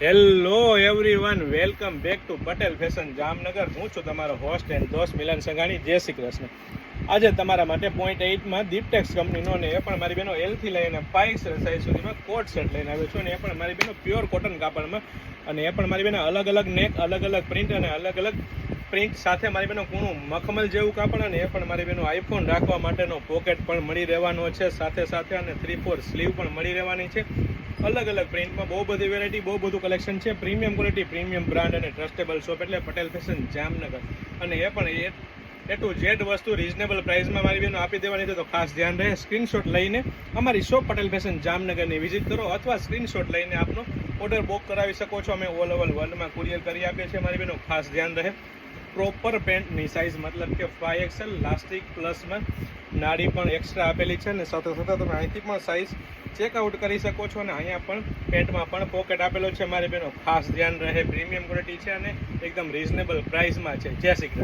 Hello everyone, welcome back to Patel fashion Jamnagar. હું છું તમારો હોસ્ટ એન્ડ દોસ્ત મિલન સંઘાણી. જય શ્રી કૃષ્ણ. આજે તમારા માટે 0.8માં દીપટેક્સ કંપનીનો ને એ પણ મારી બહેનો એલથી લઈને 5 સાઇઝ સુધીમાં કોટ સેટ લઈને આવ્યો છું. અને એ પણ મારી બહેનો પ્યોર કોટન કાપડમાં, અને એ પણ મારી બહેનો અલગ અલગ નેક, અલગ અલગ પ્રિન્ટ અને અલગ અલગ પ્રિન્ટ સાથે મારી બહેનો કૂણું મખમલ જેવું કાપડ. અને એ પણ મારી બહેનો આઈફોન રાખવા માટેનો પોકેટ પણ મળી રહેવાનો છે સાથે સાથે, અને 3/4 સ્લીવ પણ મળી રહેવાની છે. અલગ અલગ પ્રિન્ટમાં બહુ બધી વેરાયટી, બહુ બધું કલેક્શન છે. પ્રીમિયમ ક્વોલિટી, પ્રીમિયમ બ્રાન્ડ અને ટ્રસ્ટેબલ શોપ એટલે પટેલ ફેશન જામનગર. અને એ પણ એ ટુ ઝેડ વસ્તુ રિઝનેબલ પ્રાઇસમાં મારી બહેનો આપી દેવાની છે. તો ખાસ ધ્યાન રહે, સ્ક્રીનશોટ લઈને અમારી શોપ પટેલ ફેશન જામનગરની વિઝિટ કરો, અથવા સ્ક્રીનશોટ લઈને આપનો ઓર્ડર બુક કરાવી શકો છો. અમે ઓલ ઓવર વર્લ્ડમાં કુરિયર કરી આપીએ છીએ મારી બહેનો. ખાસ ધ્યાન રહે, પ્રોપર પેન્ટની સાઇઝ મતલબ કે 5XL લાસ્ટિક પ્લસમાં નાડી પણ એક્સ્ટ્રા આપેલી છે. અને સાથે સાથે તમે અહીંથી પણ સાઇઝ ચેકઆઉટ કરી શકો છો. અને અહીંયા પણ પેન્ટમાં પણ પોકેટ આપેલો છે મારી બહેનો. ખાસ ધ્યાન રહે, પ્રીમિયમ ક્વોલિટી છે અને એકદમ રિઝનેબલ પ્રાઇસમાં છે. જય શ્રી કૃષ્ણ.